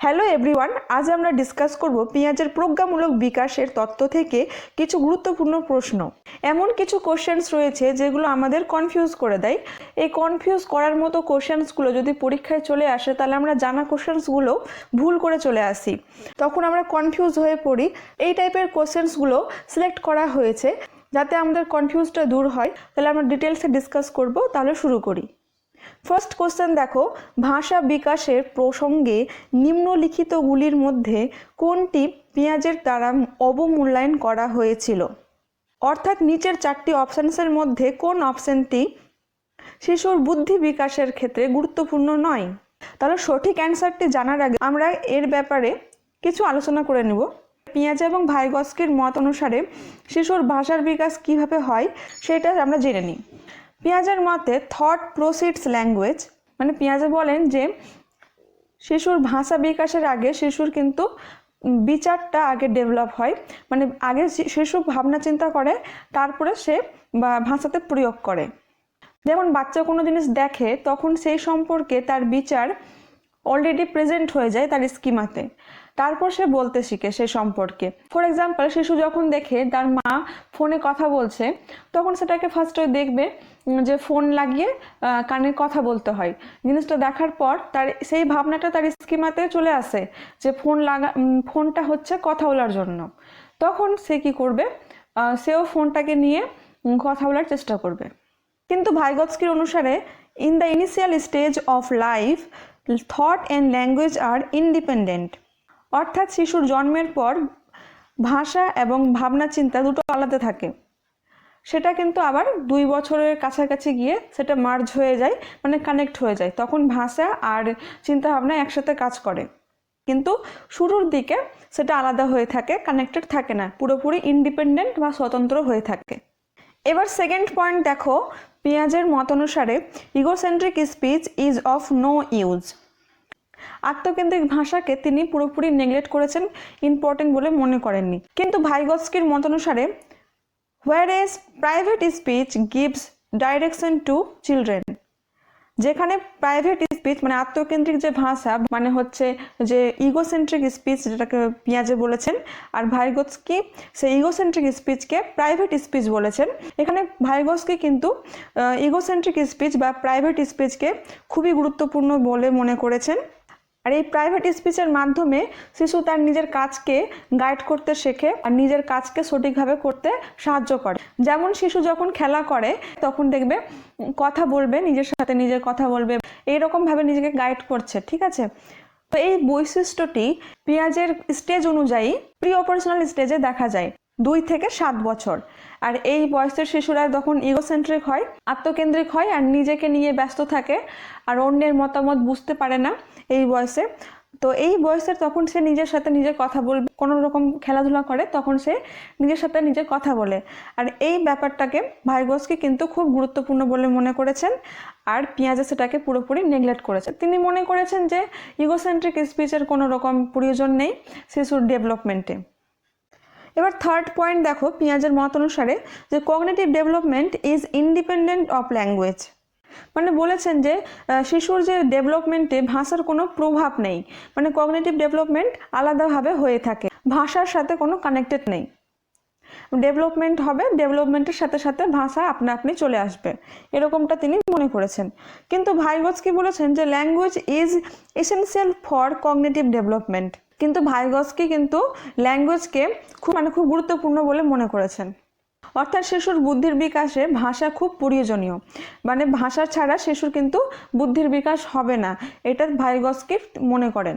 Hello everyone, আজ আমরা discuss করব পেঁয়াজের প্রজ্ঞামূলক বিকাশের তত্ত্ব থেকে কিছু গুরুত্বপূর্ণ প্রশ্ন। এমন কিছু কোশ্চেন্স রয়েছে যেগুলো আমাদের কনফিউজ করে দেয়। এই কনফিউজ করার মতো কোশ্চেন্সগুলো যদি পরীক্ষায় চলে আসে তাহলে আমরা জানা কোশ্চেন্সগুলো ভুল করে চলে আসি, তখন আমরা কনফিউজ হয়ে পড়ি। এই টাইপের কোশ্চেন্সগুলো সিলেক্ট করা হয়েছে যাতে আমাদের কনফিউজটা দূর হয়। তাহলে আমরা ডিটেলসে ডিসকাস করব। তাহলে শুরু করি। ফার্স্ট কোশ্চেন দেখো, ভাষা বিকাশের প্রসঙ্গে নিম্নলিখিতগুলির মধ্যে কোনটি পেঁয়াজের দ্বারা অবমূল্যায়ন করা হয়েছিল? অর্থাৎ নিচের চারটি অপশানসের মধ্যে কোন অপশানটি শিশুর বুদ্ধি বিকাশের ক্ষেত্রে গুরুত্বপূর্ণ নয়? তাহলে সঠিক অ্যান্সারটি জানার আগে আমরা এর ব্যাপারে কিছু আলোচনা করে নেব। পেঁয়াজ এবং ভাইগস্কির মত অনুসারে শিশুর ভাষার বিকাশ কিভাবে হয় সেটা আমরা জেনে নিই। পেঁয়াজের মতে থট প্রসিডস ল্যাঙ্গুয়েজ, মানে পেঁয়াজে বলেন যে শিশুর ভাষা বিকাশের আগে শিশুর কিন্তু বিচারটা আগে ডেভেলপ হয়, মানে আগে শিশু ভাবনা চিন্তা করে তারপরে সে ভাষাতে প্রয়োগ করে। যেমন বাচ্চা কোনো জিনিস দেখে তখন সেই সম্পর্কে তার বিচার অলরেডি প্রেজেন্ট হয়ে যায় তার স্কিমাতে, তারপর সে বলতে শিখে সে সম্পর্কে। ফর এক্সাম্পল, শিশু যখন দেখে তার মা ফোনে কথা বলছে তখন সেটাকে ফার্স্টে দেখবে যে ফোন লাগিয়ে কানে কথা বলতে হয়। জিনিসটা দেখার পর তার সেই ভাবনাটা তার স্কিমাতে চলে আসে যে ফোনটা হচ্ছে কথা বলার জন্য। তখন সে কি করবে, সেও ফোনটাকে নিয়ে কথা বলার চেষ্টা করবে। কিন্তু ভাইগস্কির অনুসারে in the initial stage of life thought and language are independent, অর্থাৎ শিশুর জন্মের পর ভাষা এবং ভাবনা চিন্তা দুটো আলাদা থাকে। সেটা কিন্তু আবার 2 বছরের কাছাকাছি গিয়ে সেটা মার্জ হয়ে যায়, মানে কানেক্ট হয়ে যায়। তখন ভাষা আর চিন্তা ভাবনা একসাথে কাজ করে, কিন্তু শুরুর দিকে সেটা আলাদা হয়ে থাকে, কানেক্টেড থাকে না, পুরোপুরি ইন্ডিপেন্ডেন্ট বা স্বতন্ত্র হয়ে থাকে। এবার সেকেন্ড পয়েন্ট দেখো, পেঁয়াজের মত অনুসারে egocentric speech is of no use. আত্মকেন্দ্রিক ভাষাকে তিনি পুরোপুরি নেগলেক্ট করেছেন, ইম্পর্টেন্ট বলে মনে করেননি। কিন্তু ভাইগস্কির মত অনুসারে whereas private speech gives direction to children, যেখানে প্রাইভেট স্পিচ মানে আত্মকেন্দ্রিক যে ভাষা, মানে হচ্ছে যে ইগোসেন্ট্রিক স্পিচ যেটাকে পেঁয়াজে বলেছেন, আর ভাইগস্কি সেই ইগোসেন্ট্রিক স্পিচকে প্রাইভেট স্পিচ বলেছেন। এখানে ভাইগস্কি কিন্তু ইগোসেন্ট্রিক স্পিচ বা প্রাইভেট স্পিচকে খুবই গুরুত্বপূর্ণ বলে মনে করেছেন। আর এই প্রাইভেট স্পিচের মাধ্যমে শিশু তার নিজের কাজকে গাইড করতে শেখে আর নিজের কাজকে সঠিকভাবে করতে সাহায্য করে। যেমন শিশু যখন খেলা করে তখন দেখবে কথা বলবে, নিজের সাথে নিজের কথা বলবে, এইরকমভাবে নিজেকে গাইড করছে, ঠিক আছে? তো এই বৈশিষ্ট্যটি পেঁয়াজের স্টেজ অনুযায়ী প্রি অপারেশনাল স্টেজে দেখা যায় 2 থেকে 7 বছর। আর এই বয়সের শিশুরা তখন ইগোসেন্ট্রিক হয়, আত্মকেন্দ্রিক হয় আর নিজেকে নিয়ে ব্যস্ত থাকে আর অন্যের মতামত বুঝতে পারে না এই বয়সে। তো এই বয়সের তখন সে নিজের সাথে নিজের কথা বলবে, কোনো রকম খেলাধুলা করে তখন সে নিজের সাথে নিজের কথা বলে। আর এই ব্যাপারটাকে ভাইগস্কি কিন্তু খুব গুরুত্বপূর্ণ বলে মনে করেছেন, আর পেঁয়াজে সেটাকে পুরোপুরি নেগলেক্ট করেছেন। তিনি মনে করেছেন যে ইগোসেন্ট্রিক স্পিচের কোনো রকম প্রয়োজন নেই শিশুর ডেভেলপমেন্টে। এবার থার্ড পয়েন্ট দেখো, পেঁয়াজের মত অনুসারে যে cognitive development is independent of language, মানে বলেছেন যে শিশুর যে ডেভেলপমেন্টে ভাষার কোনো প্রভাব নেই, মানে কগনিটিভ ডেভেলপমেন্ট আলাদাভাবে হয়ে থাকে, ভাষার সাথে কোনো কানেক্টেড নেই। ডেভেলপমেন্ট হবে, ডেভেলপমেন্টের সাথে সাথে ভাষা আপনা আপনি চলে আসবে, এরকমটা তিনি মনে করেছেন। কিন্তু ভাইগস্কি বলেছেন যে language is essential for cognitive development, কিন্তু ভাইগস্কি কিন্তু ল্যাঙ্গুয়েজকে খুব গুরুত্বপূর্ণ বলে মনে করেছেন। অর্থাৎ শিশুর বুদ্ধির বিকাশে ভাষা খুব প্রয়োজনীয়, মানে ভাষা ছাড়া শিশুর কিন্তু বুদ্ধির বিকাশ হবে না, এটা ভাইগস্কি মনে করেন।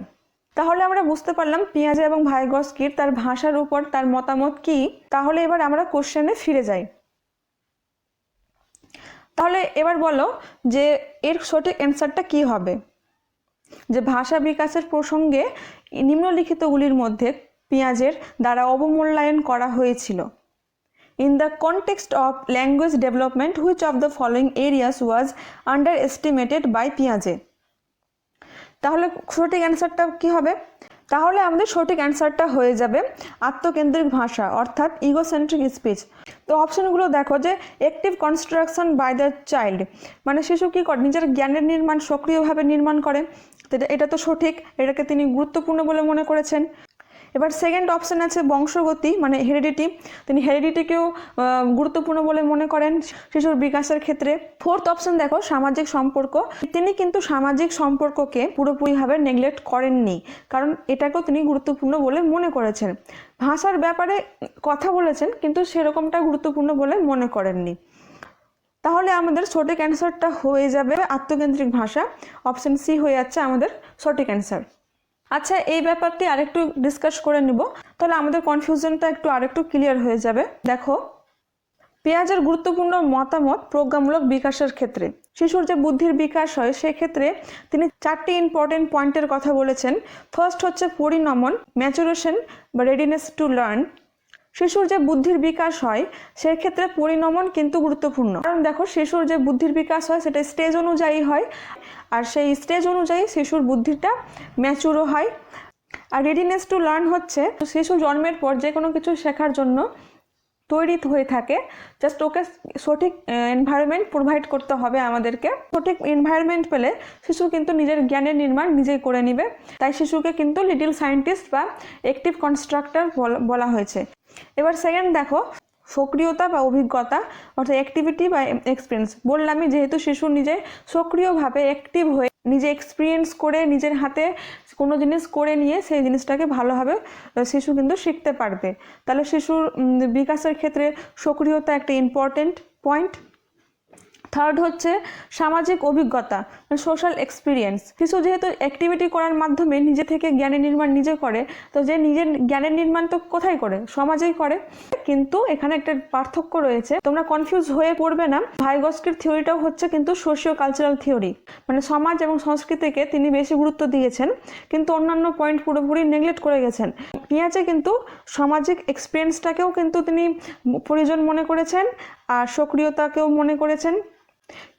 তাহলে আমরা বুঝতে পারলাম পেঁয়াজে এবং ভাইগস্কির তার ভাষার উপর তার মতামত কি। তাহলে এবার আমরা কোশ্চেনে ফিরে যাই। তাহলে এবার বলো যে এর সঠিক অ্যান্সারটা কি হবে, যে ভাষা বিকাশের প্রসঙ্গে নিম্নলিখিতগুলির মধ্যে পেঁয়াজের দ্বারা অবমূল্যায়ন করা হয়েছিল। In the context of language development, which of the following areas was underestimated by Piaget? তাহলে সঠিক অ্যান্সারটা কি হবে? তাহলে আমাদের সঠিক অ্যান্সারটা হয়ে যাবে আত্মকেন্দ্রিক ভাষা, অর্থাৎ ইগোসেন্ট্রিক স্পিচ। তো অপশনগুলো দেখো যে active construction by the child, মানে শিশু কী করে নিজের জ্ঞানের নির্মাণ সক্রিয়ভাবে নির্মাণ করে, তো এটা তো সঠিক, এটাকে তিনি গুরুত্বপূর্ণ বলে মনে করেছেন। এবার সেকেন্ড অপশন আছে বংশগতি, মানে হেরিডিটি। তিনি হেরিডিটিকেও গুরুত্বপূর্ণ বলে মনে করেন শিশুর বিকাশের ক্ষেত্রে। ফোর্থ অপশন দেখো সামাজিক সম্পর্ক। তিনি কিন্তু সামাজিক সম্পর্ককে পুরোপুরিভাবে নেগলেক্ট করেননি, কারণ এটাকেও তিনি গুরুত্বপূর্ণ বলে মনে করেছেন। ভাষার ব্যাপারে কথা বলেছেন কিন্তু সেরকমটা গুরুত্বপূর্ণ বলে মনে করেননি। তাহলে আমাদের সঠিক অ্যান্সারটা হয়ে যাবে আত্মকেন্দ্রিক ভাষা। অপশন সি হয়ে যাচ্ছে আমাদের সঠিক অ্যান্সার। আচ্ছা, এই ব্যাপারটি আরেকটু ডিসকাস করে নিব, তাহলে আমাদের কনফিউশনটা আরেকটু ক্লিয়ার হয়ে যাবে। দেখো, পেঁয়াজের গুরুত্বপূর্ণ মতামত প্রজ্ঞামূলক বিকাশের ক্ষেত্রে। শিশুর যে বুদ্ধির বিকাশ হয় সেক্ষেত্রে তিনি 4টি ইম্পর্টেন্ট পয়েন্টের কথা বলেছেন। ফার্স্ট হচ্ছে পরিণমন, ম্যাচুরেশন বা রেডিনেস টু লার্ন। শিশুর যে বুদ্ধির বিকাশ হয় সেক্ষেত্রে পরিণমন কিন্তু গুরুত্বপূর্ণ, কারণ দেখো শিশুর যে বুদ্ধির বিকাশ হয় সেটা স্টেজ অনুযায়ী হয়, আর সেই স্টেজ অনুযায়ী শিশুর বুদ্ধিটা ম্যাচুরও হয়। আর রেডিনেস টু লার্ন হচ্ছে শিশু জন্মের পর যে কোনো কিছু শেখার জন্য তৈরি হয়ে থাকে, জাস্ট ওকে সঠিক এনভায়রনমেন্ট প্রোভাইড করতে হবে আমাদেরকে। সঠিক এনভায়রনমেন্ট পেলে শিশু কিন্তু নিজের জ্ঞানের নির্মাণ নিজেই করে নেবে। তাই শিশুকে কিন্তু লিটল সায়েন্টিস্ট বা অ্যাক্টিভ কনস্ট্রাক্টর বলা হয়েছে। এবার সেকেন্ড দেখো, সক্রিয়তা বা অভিজ্ঞতা, অর্থাৎ অ্যাক্টিভিটি বা এক্সপিরিয়েন্স। বললামই যেহেতু শিশু নিজে সক্রিয়ভাবে অ্যাক্টিভ হয়ে নিজে এক্সপিরিয়েন্স করে নিজের হাতে কোনো জিনিস করে নিয়ে সেই জিনিসটাকে ভালোভাবে শিশু কিন্তু শিখতে পারবে। তাহলে শিশুর বিকাশের ক্ষেত্রে সক্রিয়তা একটা ইম্পর্টেন্ট পয়েন্ট। থার্ড হচ্ছে সামাজিক অভিজ্ঞতা, সোশ্যাল এক্সপিরিয়েন্স। শিশু যেহেতু অ্যাক্টিভিটি করার মাধ্যমে নিজে থেকে জ্ঞানের নির্মাণ নিজে করে, তো যে নিজের জ্ঞানের নির্মাণ তো কোথায় করে, সমাজেই করে। কিন্তু এখানে একটা পার্থক্য রয়েছে, তোমরা কনফিউজ হয়ে পড়বে না। ভাইগস্কির থিওরিটাও হচ্ছে কিন্তু সোশিও কালচারাল থিওরি, মানে সমাজ এবং সংস্কৃতিকে তিনি বেশি গুরুত্ব দিয়েছেন কিন্তু অন্যান্য পয়েন্ট পুরোপুরি নেগলেক্ট করে গেছেন। পেঁয়াজে কিন্তু সামাজিক এক্সপিরিয়েন্সটাকেও কিন্তু তিনি প্রয়োজন মনে করেছেন আর সক্রিয়তাকেও মনে করেছেন।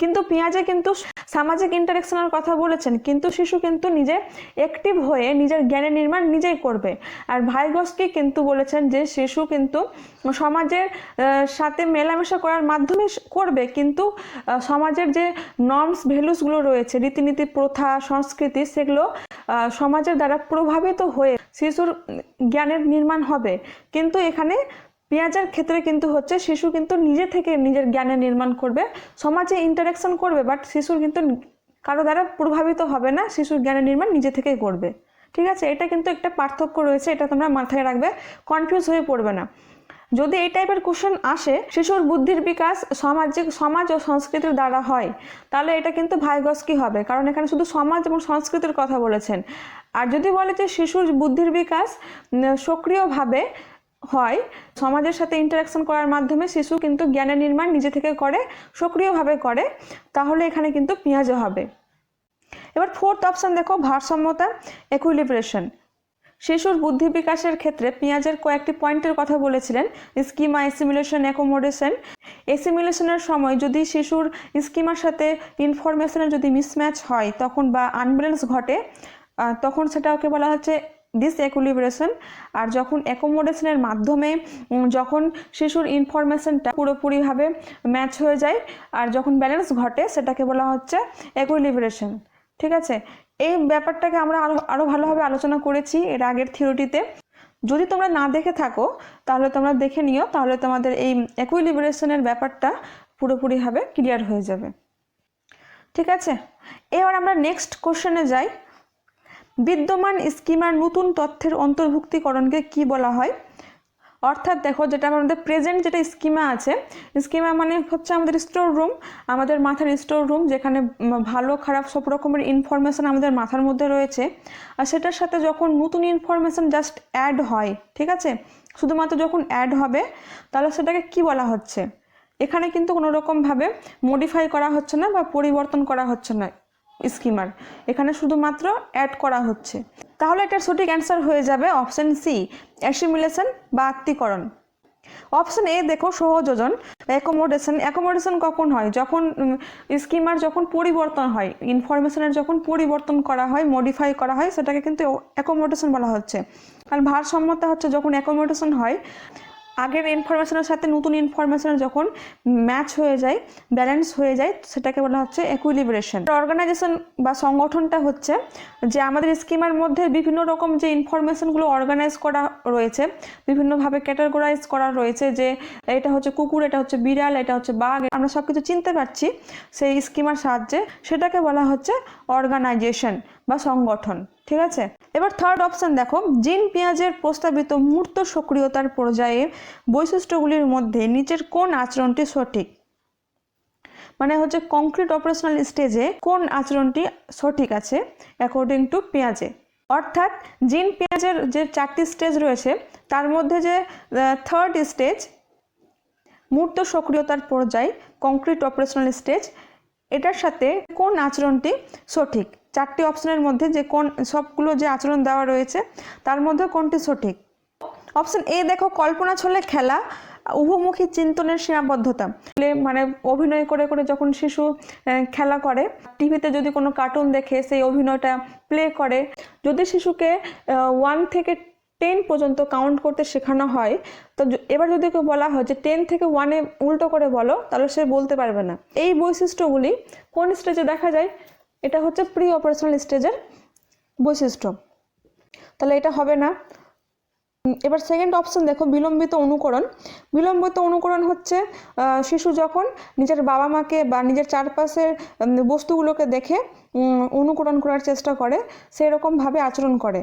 কিন্তু পেঁয়াজে কিন্তু সামাজিক ইন্টারেকশনের কথা বলেছেন, কিন্তু শিশু কিন্তু নিজে অ্যাক্টিভ হয়ে নিজের জ্ঞানের নির্মাণ নিজেই করবে। আর ভাইগস্কি কিন্তু বলেছেন যে শিশু কিন্তু সমাজের সাথে মেলামেশা করার মাধ্যমে করবে, কিন্তু সমাজের যে নর্মস ভ্যালুসগুলো রয়েছে, রীতিনীতি, প্রথা, সংস্কৃতি, সেগুলো সমাজের দ্বারা প্রভাবিত হয়ে শিশুর জ্ঞানের নির্মাণ হবে। কিন্তু এখানে পেঁয়াজের ক্ষেত্রে কিন্তু হচ্ছে শিশু কিন্তু নিজে থেকে নিজের জ্ঞানের নির্মাণ করবে, সমাজে ইন্টারাকশন করবে, বাট শিশুর কিন্তু কারো দ্বারা প্রভাবিত হবে না, শিশুর জ্ঞানের নির্মাণ নিজে থেকেই করবে। ঠিক আছে, এটা কিন্তু একটা পার্থক্য রয়েছে, এটা তোমরা মাথায় রাখবে, কনফিউজ হয়ে পড়বে না। যদি এই টাইপের কোশ্চেন আসে শিশুর বুদ্ধির বিকাশ সমাজ ও সংস্কৃতির দ্বারা হয়, তাহলে এটা কিন্তু ভাইগস্কি হবে, কারণ এখানে শুধু সমাজ এবং সংস্কৃতির কথা বলেছেন। আর যদি বলে যে শিশুর বুদ্ধির বিকাশ সক্রিয়ভাবে হয়, সমাজের সাথে ইন্টারাকশন করার মাধ্যমে শিশু কিন্তু জ্ঞানের নির্মাণ নিজে থেকে করে, সক্রিয়ভাবে করে, তাহলে এখানে কিন্তু পেঁয়াজে হবে। এবার ফোর্থ অপশন দেখো, ভারসাম্যতা, ইকুইলিব্রেশন। শিশুর বুদ্ধি বিকাশের ক্ষেত্রে পেঁয়াজের কয়েকটি পয়েন্টের কথা বলেছিলেন, স্কিমা, অ্যাসিমিলেশন, অ্যাকোমোডেশন। অ্যাসিমিলেশনের সময় যদি শিশুর স্কিমার সাথে ইনফরমেশনের যদি মিসম্যাচ হয় তখন বা আনব্যালেন্স ঘটে, তখন সেটাকে বলা হচ্ছে ডিসইকুইলিব্রেশন। আর যখন অ্যাকোমোডেশনের মাধ্যমে যখন শিশুর ইনফরমেশনটা পুরোপুরিভাবে ম্যাচ হয়ে যায় আর যখন ব্যালেন্স ঘটে, সেটাকে বলা হচ্ছে ইকুইলিব্রেশন। ঠিক আছে, এই ব্যাপারটাকে আমরা আরো ভালোভাবে আলোচনা করেছি এর আগের থিওরিটিতে। যদি তোমরা না দেখে থাকো তাহলে তোমরা দেখে নিও, তাহলে তোমাদের এই ইকুইলিব্রেশনের ব্যাপারটা পুরোপুরিভাবে ক্লিয়ার হয়ে যাবে। ঠিক আছে, এবার আমরা নেক্সট কোশ্চেনে যাই। বিদ্যমান স্কিমার নতুন তথ্যের অন্তর্ভুক্তিকরণকে কি বলা হয়? অর্থাৎ দেখো, যেটা আমাদের প্রেজেন্ট যেটা স্কিমা আছে, স্কিমা মানে হচ্ছে আমাদের স্টোর রুম, আমাদের মাথার স্টোর রুম, যেখানে ভালো খারাপ সব রকমের ইনফরমেশন আমাদের মাথার মধ্যে রয়েছে। আর সেটার সাথে যখন নতুন ইনফরমেশন জাস্ট অ্যাড হয়, ঠিক আছে, শুধুমাত্র যখন অ্যাড হবে, তাহলে সেটাকে কি বলা হচ্ছে? এখানে কিন্তু কোনো রকমভাবে মডিফাই করা হচ্ছে না বা পরিবর্তন করা হচ্ছে না স্কিমার, এখানে শুধুমাত্র অ্যাড করা হচ্ছে। তাহলে এটার সঠিক অ্যান্সার হয়ে যাবে অপশন সি, অ্যাসিমিলেশন বা আত্মীকরণ। অপশন এ দেখো, সহযোজন, অ্যাকোমোডেশন। অ্যাকোমোডেশন কখন হয়? যখন স্কিমার যখন পরিবর্তন হয়, ইনফরমেশনের যখন পরিবর্তন করা হয়, মডিফাই করা হয়, সেটাকে কিন্তু অ্যাকোমোডেশন বলা হচ্ছে। আর ভারসাম্যতা হচ্ছে যখন অ্যাকোমোডেশন হয় আগের ইনফরমেশনের সাথে নতুন ইনফরমেশনের যখন ম্যাচ হয়ে যায়, ব্যালেন্স হয়ে যায়, সেটাকে বলা হচ্ছে ইকুইলিব্রেশন। অর্গানাইজেশন বা সংগঠনটা হচ্ছে যে আমাদের স্কিমার মধ্যে বিভিন্ন রকম যে ইনফরমেশনগুলো অর্গানাইজ করা রয়েছে, বিভিন্নভাবে ক্যাটাগরাইজ করা রয়েছে, যে এটা হচ্ছে কুকুর, এটা হচ্ছে বিড়াল, এটা হচ্ছে বাঘ, আমরা সব কিছু চিনতে পারছি সেই স্কিমার সাহায্যে, সেটাকে বলা হচ্ছে অর্গানাইজেশন বা সংগঠন। ঠিক আছে, এবার থার্ড অপশন দেখো, জিন পিয়াজের প্রস্তাবিত মূর্ত সক্রিয়তার পর্যায়ে বৈশিষ্ট্যগুলির মধ্যে নিচের কোন আচরণটি সঠিক? মানে হচ্ছে কংক্রিট অপারেশনাল স্টেজে কোন আচরণটি সঠিক আছে অ্যাকর্ডিং টু পিয়াজে। অর্থাৎ জিন পিয়াজের যে 4টি স্টেজ রয়েছে তার মধ্যে যে থার্ড স্টেজ মূর্ত সক্রিয়তার পর্যায় কংক্রিট অপারেশনাল স্টেজ, এটার সাথে কোন আচরণটি সঠিক? 4টি অপশনের মধ্যে যে কোন সবগুলো যে আচরণ দেওয়া রয়েছে তার মধ্যে কোনটি সঠিক? অপশন এ দেখো, কল্পনা ছলে খেলা, উভমুখী চিন্তনের সীমাবদ্ধতা। মানে অভিনয় করে করে যখন শিশু খেলা করে, টিভিতে যদি কোনো কার্টুন দেখে সেই অভিনয়টা প্লে করে। যদি শিশুকে 1 থেকে 10 পর্যন্ত কাউন্ট করতে শেখানো হয়, তো এবার যদি কেউ বলা হয় যে 10 থেকে 1-এ উল্টো করে বলো, তাহলে সে বলতে পারবে না। এই বৈশিষ্ট্যগুলি কোন স্টেজে দেখা যায়? এটা হচ্ছে প্রি অপারেশনাল স্টেজের বৈশিষ্ট্য, তাহলে এটা হবে না। এবার সেকেন্ড অপশন দেখো, বিলম্বিত অনুকরণ। বিলম্বিত অনুকরণ হচ্ছে শিশু যখন নিজের বাবা মাকে বা নিজের চারপাশের বস্তুগুলোকে দেখে অনুকরণ করার চেষ্টা করে, সেই রকমভাবে আচরণ করে।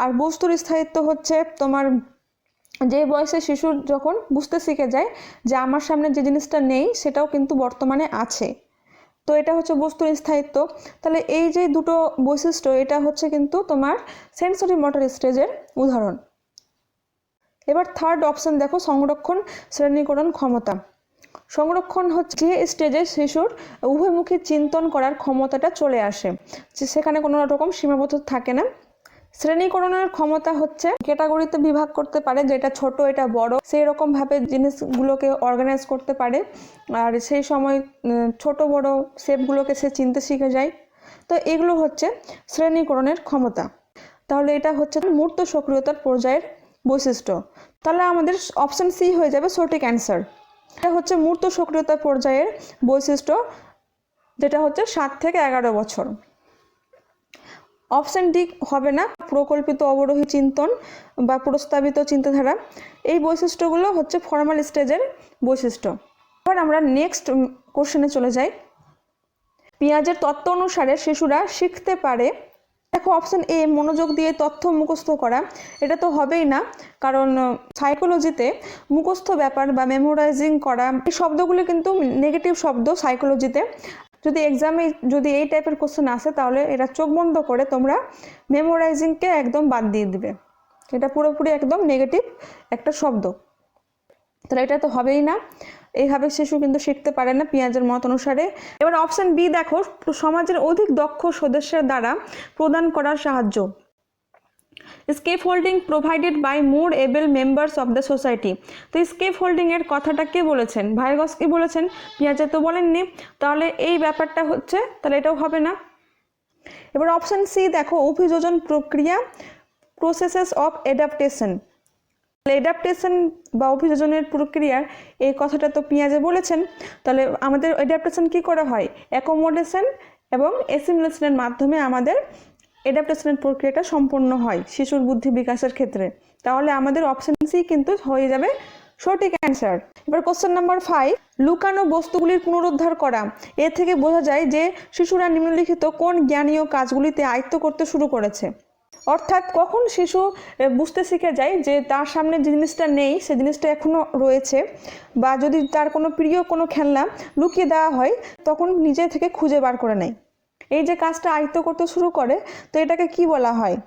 আর বস্তুর স্থায়িত্ব হচ্ছে তোমার যে বয়সে শিশু যখন বুঝতে শিখে যায় যে আমার সামনে যে জিনিসটা নেই সেটাও কিন্তু বর্তমানে আছে, তো এটা হচ্ছে বস্তুর স্থায়িত্ব। তাহলে এই যে দুটো বৈশিষ্ট্য, এটা হচ্ছে কিন্তু তোমার সেন্সরি মোটর স্টেজের উদাহরণ। এবার থার্ড অপশন দেখো, সংরক্ষণ শ্রেণীকরণ ক্ষমতা। সংরক্ষণ হচ্ছে যে স্টেজে শিশুর উভয়মুখী চিন্তন করার ক্ষমতাটা চলে আসে, যে সেখানে কোনো রকম সীমাবদ্ধতা থাকে না। শ্রেণীকরণের ক্ষমতা হচ্ছে ক্যাটাগরিতে বিভাগ করতে পারে, যেটা ছোট এটা বড়, সেই রকমভাবে জিনিসগুলোকে অর্গানাইজ করতে পারে, আর সেই সময় ছোট বড় শেপগুলোকে সে চিনতে শিখে যায়। তো এগুলো হচ্ছে শ্রেণীকরণের ক্ষমতা। তাহলে এটা হচ্ছে মূর্ত সক্রিয়তার পর্যায়ের বৈশিষ্ট্য। তাহলে আমাদের অপশন সি হয়ে যাবে সঠিক অ্যান্সার। এটা হচ্ছে মূর্ত সক্রিয়তার পর্যায়ের বৈশিষ্ট্য, যেটা হচ্ছে 7 থেকে 11 বছর। অপশন ডি হবে না, প্রকল্পিত অবরোহী চিন্তন বা প্রস্তাবিত চিন্তাধারা। এই বৈশিষ্ট্যগুলো হচ্ছে ফর্মাল স্টেজের বৈশিষ্ট্য। এবার আমরা নেক্সট কোশ্চেনে চলে যাই। পিয়াজের তত্ত্ব অনুসারে শিশুরা শিখতে পারে। দেখো অপশন এ, মনোযোগ দিয়ে তথ্য মুখস্থ করা। এটা তো হবেই না, কারণ সাইকোলজিতে মুখস্থ ব্যাপার বা মেমোরাইজিং করা, এই শব্দগুলো কিন্তু নেগেটিভ শব্দ সাইকোলজিতে। যদি এক্সামে যদি এই টাইপের কোশ্চেন আসে, তাহলে এটা চোখ বন্ধ করে তোমরা মেমোরাইজিংকে একদম বাদ দিয়ে দিবে। এটা পুরোপুরি একদম নেগেটিভ একটা শব্দ, তাহলে এটা তো হবেই না। এইভাবে শিশু কিন্তু শিখতে পারে না পিয়াজের মত অনুসারে। এবার অপশন বি দেখো, সমাজের অধিক দক্ষ সদস্যের দ্বারা প্রদান করার সাহায্য। Scaffolding provided by more able members of the society. তো স্কেপ হোল্ডিং এর কথাটা কে বলেছেন? ভাইগস্কি বলেছেন, পিয়াজে তো বলেননি। তাহলে এই ব্যাপারটা হচ্ছে, তাহলে এটাও হবে না। এবার অপশন সি দেখো, অভিযোজন প্রক্রিয়া, প্রসেসেস অফ অ্যাডাপ্টেশন। অ্যাডাপ্টেশন বা অভিযোজনের প্রক্রিয়ার এই কথাটা তো পিয়াজে বলেছেন। তাহলে আমাদের অ্যাডাপ্টেশন কি করা হয়? অ্যাকোমোডেশন এবং অ্যাসিমিলেশনের মাধ্যমে আমাদের অ্যাডাপ্টেশনের প্রক্রিয়াটা সম্পন্ন হয় শিশুর বুদ্ধি বিকাশের ক্ষেত্রে। তাহলে আমাদের অপশন সি কিন্তু হয়ে যাবে সঠিক অ্যান্সার। এবার কোশ্চেন নাম্বার 5, লুকানো বস্তুগুলির পুনরুদ্ধার করা। এর থেকে বোঝা যায় যে শিশুরা নিম্নলিখিত কোন জ্ঞানীয় কাজগুলিতে আয়ত্ত করতে শুরু করেছে। অর্থাৎ কখন শিশু বুঝতে শিখে যায় যে তার সামনে যে জিনিসটা নেই সে জিনিসটা এখনও রয়েছে, বা যদি তার কোনো প্রিয় কোনো খেলনা লুকিয়ে দেওয়া হয় তখন নিজে থেকে খুঁজে বার করে নেয়। এই যে কাজটা আয়ত্ত করতে শুরু করে, তো এটাকে কি বলা হয়?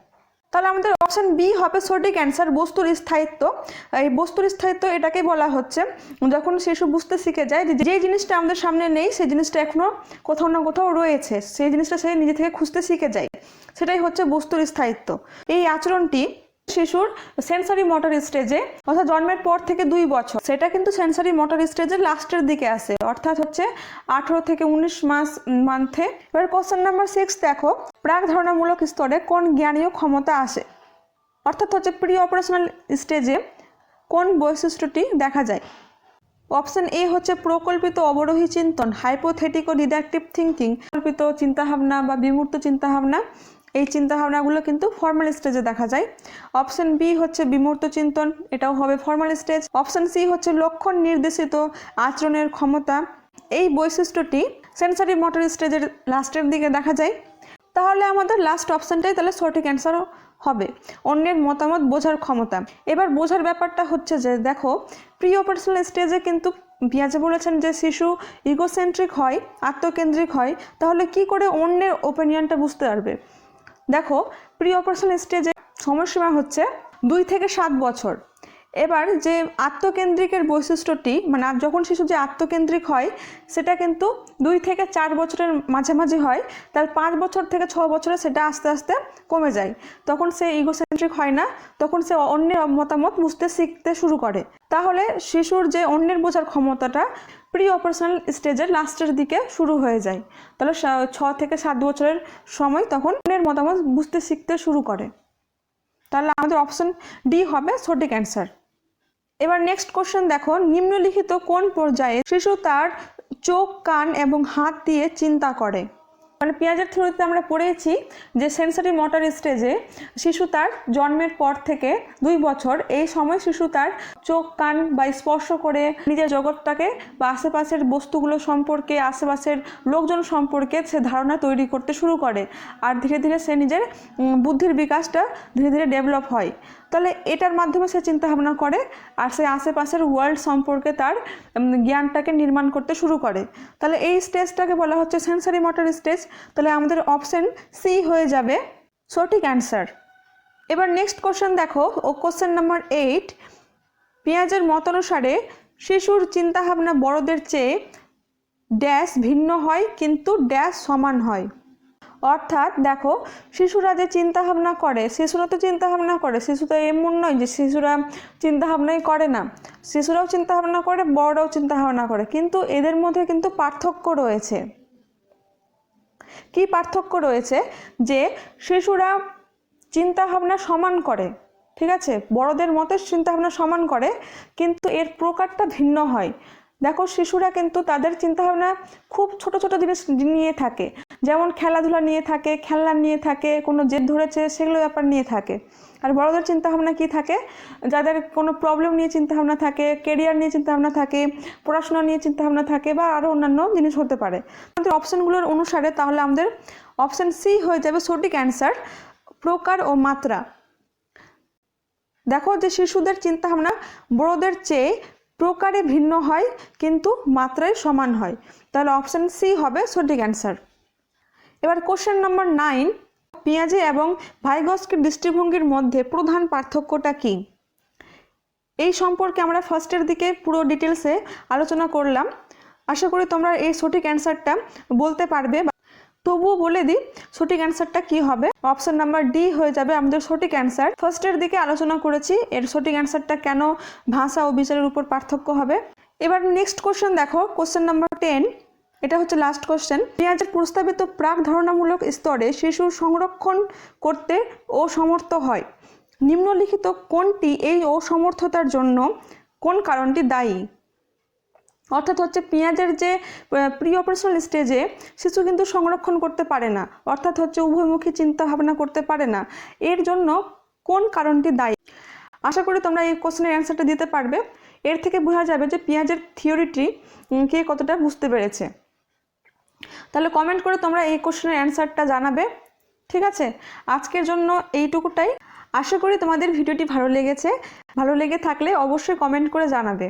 তাহলে আমাদের অপশন বি হবে সঠিক অ্যান্সার, বস্তুর স্থায়িত্ব। এই বস্তুর স্থায়িত্ব এটাকেই বলা হচ্ছে যখন শিশু বুঝতে শিখে যায় যে যে জিনিসটা আমাদের সামনে নেই সেই জিনিসটা এখনও কোথাও না কোথাও রয়েছে, সেই জিনিসটা সে নিজে থেকে খুঁজতে শিখে যায়, সেটাই হচ্ছে বস্তুর স্থায়িত্ব। এই আচরণটি শিশুর সেন্সরি মোটর স্টেজে, অর্থাৎ জন্মের পর থেকে 2 বছর, সেটা কিন্তু সেন্সরি মোটর স্টেজের লাস্টের দিকে আসে, অর্থাৎ হচ্ছে 18 থেকে 19 মান্থে। এবার কোশ্চেন নাম্বার 6 দেখো, প্রাক ধারণামূলক স্তরে কোন জ্ঞানীয় ক্ষমতা আসে? অর্থাৎ হচ্ছে প্রি অপারেশনাল স্টেজে কোন বৈশিষ্ট্যটি দেখা যায়? অপশন এ হচ্ছে প্রকল্পিত অবরোহী চিন্তন, হাইপোথেটিক্যাল ডিডাকটিভ থিঙ্কিং, প্রকল্পিত চিন্তাভাবনা বা বিমূর্ত চিন্তাভাবনা, এই চিন্তাভাবনাগুলো কিন্তু ফর্মাল স্টেজে দেখা যায়। অপশন বি হচ্ছে বিমূর্ত চিন্তন, এটাও হবে ফর্মাল স্টেজ। অপশন সি হচ্ছে লক্ষণ নির্দেশিত আচরণের ক্ষমতা, এই বৈশিষ্ট্যটি সেন্সরি মোটর স্টেজের লাস্টের দিকে দেখা যায়। তাহলে আমাদের লাস্ট অপশনটাই তাহলে সঠিক অ্যান্সারও হবে, অন্যের মতামত বোঝার ক্ষমতা। এবার বোঝার ব্যাপারটা হচ্ছে যে দেখো, প্রি অপারেশনাল স্টেজে কিন্তু পিয়াজে বলেছেন যে শিশু ইগোসেন্ট্রিক হয়, আত্মকেন্দ্রিক হয়, তাহলে কি করে অন্যের ওপিনিয়নটা বুঝতে পারবে? দেখো, প্রি অপারেশনাল স্টেজে সময়সীমা হচ্ছে 2 থেকে 7 বছর। এবার যে আত্মকেন্দ্রিকের বৈশিষ্ট্যটি, মানে যখন শিশু যে আত্মকেন্দ্রিক হয় সেটা কিন্তু 2 থেকে 4 বছরের মাঝামাঝি হয়, তার 5 বছর থেকে 6 বছরে সেটা আস্তে আস্তে কমে যায়। তখন সে ইগোসেন্ট্রিক হয় না, তখন সে অন্যের মতামত বুঝতে শিখতে শুরু করে। তাহলে শিশুর যে অন্যের বোঝার ক্ষমতাটা প্রি অপারেশনাল স্টেজের লাস্টের দিকে শুরু হয়ে যায়। তাহলে 6 থেকে 7 বছরের সময় তখন অন্যের মতামত বুঝতে শিখতে শুরু করে। তাহলে আমাদের অপশন ডি হবে সঠিক অ্যান্সার। এবার নেক্সট কোশ্চেন দেখো, নিম্নলিখিত কোন পর্যায়ে শিশু তার চোখ, কান এবং হাত দিয়ে চিন্তা করে? মানে পিয়াজের থিওরিতে আমরা পড়েছি যে সেন্সরি মোটর স্টেজে শিশু তার জন্মের পর থেকে 2 বছর এই সময় শিশু তার চোখ, কান বা স্পর্শ করে নিজের জগৎটাকে বা আশেপাশের বস্তুগুলো সম্পর্কে, আশেপাশের লোকজন সম্পর্কে সে ধারণা তৈরি করতে শুরু করে, আর ধীরে ধীরে সে নিজের বুদ্ধির বিকাশটা ধীরে ধীরে ডেভেলপ হয়। তাহলে এটার মাধ্যমে সে চিন্তাভাবনা করে আর সে আশেপাশের ওয়ার্ল্ড সম্পর্কে তার জ্ঞানটাকে নির্মাণ করতে শুরু করে। তাহলে এই স্টেজটাকে বলা হচ্ছে সেন্সরি মোটর স্টেজ। তাহলে আমাদের অপশন সি হয়ে যাবে সঠিক অ্যান্সার। এবার নেক্সট কোশ্চেন দেখো, ও কোশ্চেন নাম্বার 8, পিয়াজের মত অনুসারে শিশুর চিন্তাভাবনা বড়দের চেয়ে ড্যাশ ভিন্ন হয় কিন্তু ড্যাশ সমান হয়। অর্থাৎ দেখো, শিশুরা যে চিন্তাভাবনা করে, শিশুরা তো চিন্তাভাবনা করে, শিশু তো এমন নয় যে শিশুরা চিন্তাভাবনাই করে না, শিশুরাও চিন্তাভাবনা করে, বড়রাও চিন্তাভাবনা করে, কিন্তু এদের মধ্যে কিন্তু পার্থক্য রয়েছে। কি পার্থক্য রয়েছে? যে শিশুরা চিন্তাভাবনা সমান করে, ঠিক আছে, বড়দের মতো চিন্তাভাবনা সমান করে, কিন্তু এর প্রকারটা ভিন্ন হয়। দেখো, শিশুরা কিন্তু তাদের চিন্তাভাবনা খুব ছোট ছোট জিনিস নিয়ে থাকে, যেমন খেলাধুলা নিয়ে থাকে, খেলনা নিয়ে থাকে, কোনো জেদ ধরেছে সেগুলো ব্যাপার নিয়ে থাকে। আর বড়দের চিন্তাভাবনা কি থাকে? যাদের কোনো প্রবলেম নিয়ে চিন্তাভাবনা থাকে, কেরিয়ার নিয়ে চিন্তাভাবনা থাকে, পড়াশোনা নিয়ে চিন্তাভাবনা থাকে, বা আরও অন্যান্য জিনিস হতে পারে। আমাদের অপশানগুলোর অনুসারে তাহলে আমাদের অপশান সি হয়ে যাবে সঠিক অ্যান্সার, প্রকার ও মাত্রা। দেখো, যে শিশুদের চিন্তাভাবনা বড়দের চেয়ে প্রকারে ভিন্ন হয় কিন্তু মাত্রায় সমান হয়, তাহলে অপশান সি হবে সঠিক অ্যান্সার। এবার কোশ্চেন নাম্বার 9, পিয়াজে এবং ভাইগস্কির দৃষ্টিভঙ্গির মধ্যে প্রধান পার্থক্যটা কি? এই সম্পর্কে আমরা ফার্স্টের দিকে পুরো ডিটেলসে আলোচনা করলাম। আশা করি তোমরা এই সঠিক অ্যান্সারটা বলতে পারবে। তবুও বলে দিই সঠিক অ্যান্সারটা কি হবে। অপশন নাম্বার ডি হয়ে যাবে আমাদের সঠিক অ্যান্সার। ফার্স্টের দিকে আলোচনা করেছি এর সঠিক অ্যান্সারটা কেন ভাষা ও বিচারের উপর পার্থক্য হবে। এবার নেক্সট কোশ্চেন দেখো, কোশ্চেন নাম্বার 10, এটা হচ্ছে লাস্ট কোশ্চেন। পিয়াজের প্রস্তাবিত প্রাক ধারণামূলক স্তরে শিশুর সংরক্ষণ করতে অসমর্থ হয়, নিম্নলিখিত কোনটি এই অসমর্থতার জন্য কোন কারণটি দায়ী? অর্থাৎ হচ্ছে পিয়াজের যে প্রি অপারেশনাল স্টেজে শিশু কিন্তু সংরক্ষণ করতে পারে না, অর্থাৎ হচ্ছে উভয়মুখী চিন্তা ভাবনা করতে পারে না, এর জন্য কোন কারণটি দায়ী? আশা করি তোমরা এই কোশ্চেনের অ্যান্সারটা দিতে পারবে। এর থেকে বোঝা যাবে যে পিয়াজের থিওরিটি কে কতটা বুঝতে পেরেছে। তাহলে কমেন্ট করে তোমরা এই কোশ্চেনের অ্যান্সারটা জানাবে। ঠিক আছে, আজকের জন্য এইটুকুটাই। আশা করি তোমাদের ভিডিওটি ভালো লেগেছে। ভালো লেগে থাকলে অবশ্যই কমেন্ট করে জানাবে।